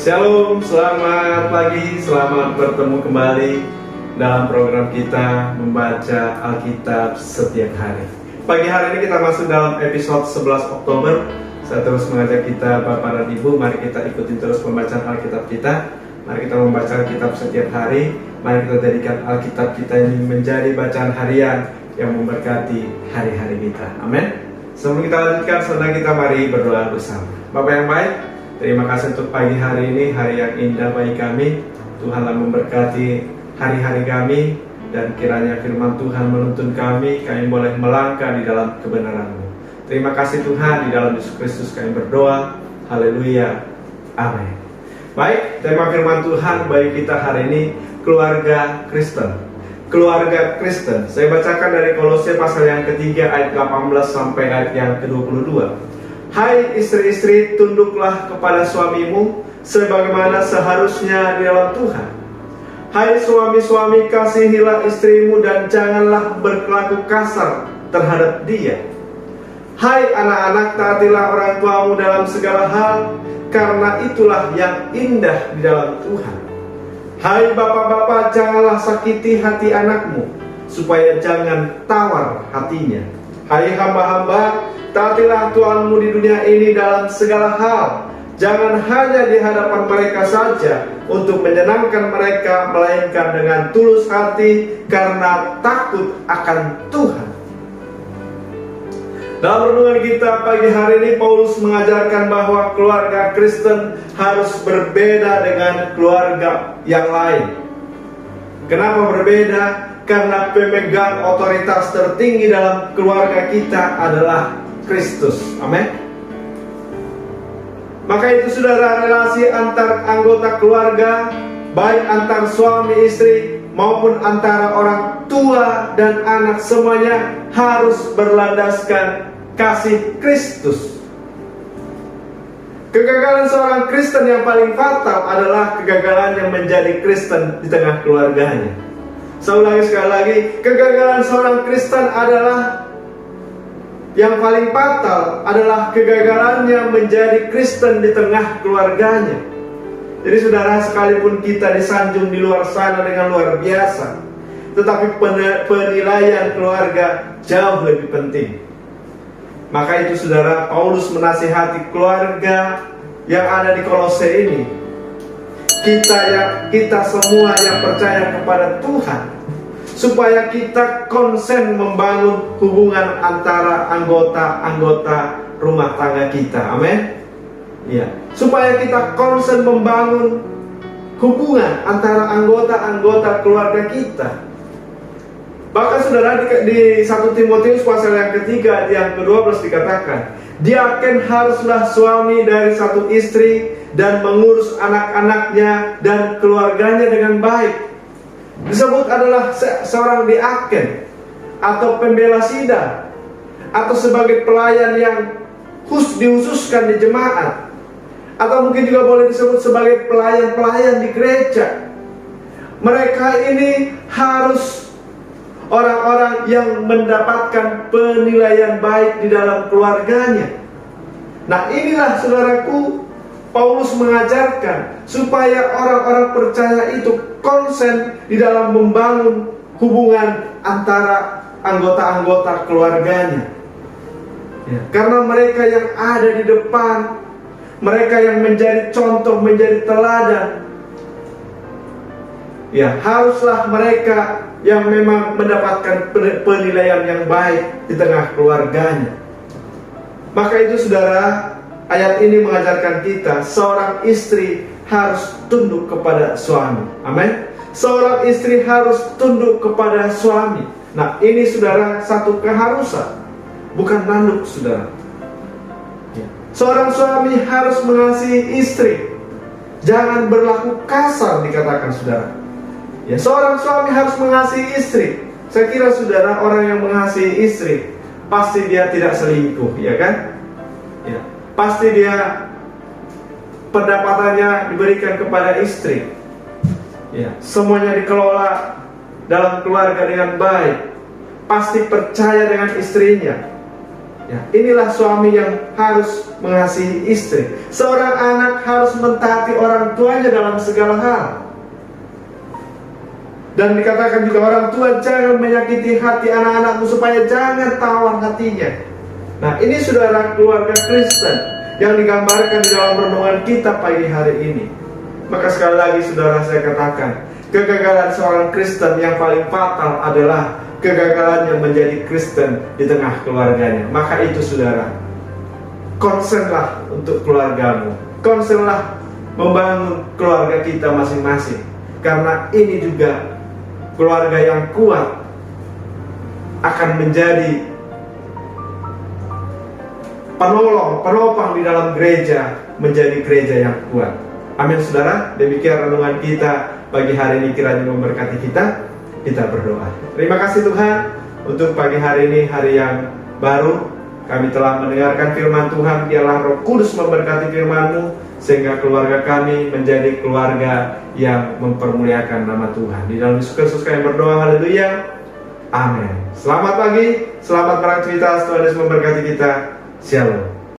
Shalom, selamat pagi, selamat bertemu kembali dalam program kita membaca Alkitab setiap hari. Pagi hari ini kita masuk dalam episode 11 Oktober. Saya terus mengajak kita Bapak dan Ibu, mari kita ikutin terus pembacaan Alkitab kita. Mari kita membaca Alkitab setiap hari. Mari kita jadikan Alkitab kita ini menjadi bacaan harian yang memberkati hari-hari kita. Amin. Sebelum kita lanjutkan, saudara kita mari berdoa bersama. Bapak yang baik, terima kasih untuk pagi hari ini, hari yang indah bagi kami. Tuhanlah memberkati hari-hari kami, dan kiranya firman Tuhan menuntun kami boleh melangkah di dalam kebenaran-Mu. Terima kasih Tuhan, di dalam Yesus Kristus kami berdoa. Haleluya. Amin. Baik, tema firman Tuhan bagi kita hari ini, keluarga Kristen. Keluarga Kristen. Saya bacakan dari Kolose pasal yang ketiga ayat 18 sampai ayat yang ke-22. Hai istri-istri, tunduklah kepada suamimu sebagaimana seharusnya di dalam Tuhan. Hai suami-suami, kasihilah istrimu dan janganlah berkelaku kasar terhadap dia. Hai anak-anak, taatilah orang tuamu dalam segala hal, karena itulah yang indah di dalam Tuhan. Hai bapak-bapak, janganlah sakiti hati anakmu, supaya jangan tawar hatinya. Hai hamba-hamba, taatilah Tuhanmu di dunia ini dalam segala hal. Jangan hanya di hadapan mereka saja untuk menyenangkan mereka, melainkan dengan tulus hati karena takut akan Tuhan. Dalam renungan kita pagi hari ini, Paulus mengajarkan bahwa keluarga Kristen harus berbeda dengan keluarga yang lain. Kenapa berbeda? Karena pemegang otoritas tertinggi dalam keluarga kita adalah Kristus. Amin. Maka itu saudara, relasi antar anggota keluarga, baik antar suami istri maupun antara orang tua dan anak, semuanya harus berlandaskan kasih Kristus. Kegagalan seorang Kristen yang paling fatal adalah kegagalan yang menjadi Kristen di tengah keluarganya. Saya ulangi sekali lagi, kegagalan seorang Kristen adalah yang paling fatal adalah kegagalannya menjadi Kristen di tengah keluarganya. Jadi saudara, sekalipun kita disanjung di luar sana dengan luar biasa, tetapi penilaian keluarga jauh lebih penting. Maka itu saudara, Paulus menasihati keluarga yang ada di Kolose ini. Kita semua yang percaya kepada Tuhan, supaya kita konsen membangun hubungan antara anggota-anggota rumah tangga kita. Amin. Ya, supaya kita konsen membangun hubungan antara anggota-anggota keluarga kita. Bahkan saudara, di 1 Timotius pasal yang ketiga yang ke-12 dikatakan, diaken haruslah suami dari satu istri dan mengurus anak-anaknya dan keluarganya dengan baik. Disebut adalah seorang diaken atau pembela sidang, atau sebagai pelayan yang dihususkan di jemaat, atau mungkin juga boleh disebut sebagai pelayan-pelayan di gereja. Mereka ini harus orang-orang yang mendapatkan penilaian baik di dalam keluarganya. Nah, inilah saudaraku, Paulus mengajarkan supaya orang-orang percaya itu konsen di dalam membangun hubungan antara anggota-anggota keluarganya. Ya, karena mereka yang ada di depan, mereka yang menjadi contoh, menjadi teladan, ya haruslah mereka yang memang mendapatkan penilaian yang baik di tengah keluarganya. Maka itu saudara, ayat ini mengajarkan kita, seorang istri harus tunduk kepada suami. Amin. Seorang istri harus tunduk kepada suami. Nah, ini saudara satu keharusan, bukan nanduk saudara. Seorang suami harus mengasihi istri, jangan berlaku kasar dikatakan saudara. Ya, seorang suami harus mengasihi istri. Saya kira saudara, orang yang mengasihi istri pasti dia tidak selingkuh, ya kan? Ya, pasti dia pendapatannya diberikan kepada istri. Ya, semuanya dikelola dalam keluarga dengan baik. Pasti percaya dengan istrinya. Ya, inilah suami yang harus mengasihi istri. Seorang anak harus mentaati orang tuanya dalam segala hal. Dan dikatakan juga orang tua jangan menyakiti hati anak-anakmu supaya jangan tawar hatinya. Nah, ini saudara keluarga Kristen yang digambarkan di dalam renungan kita pagi hari ini. Maka sekali lagi saudara saya katakan, kegagalan seorang Kristen yang paling fatal adalah kegagalannya menjadi Kristen di tengah keluarganya. Maka itu saudara, concernlah untuk keluargamu, concernlah membangun keluarga kita masing-masing. Karena ini juga keluarga yang kuat akan menjadi penolong, penopang di dalam gereja, menjadi gereja yang kuat. Amin saudara, demikian renungan kita pagi hari ini, kiranya memberkati kita. Kita berdoa. Terima kasih Tuhan untuk pagi hari ini, hari yang baru. Kami telah mendengarkan firman Tuhan. Biarlah Roh Kudus memberkati firman-Mu, sehingga keluarga kami menjadi keluarga yang mempermuliakan nama Tuhan. Di dalam Yesus Kristus kami berdoa, haleluya, amin. Selamat pagi, selamat beraktivitas, Tuhan Yesus memberkati kita. Shalom.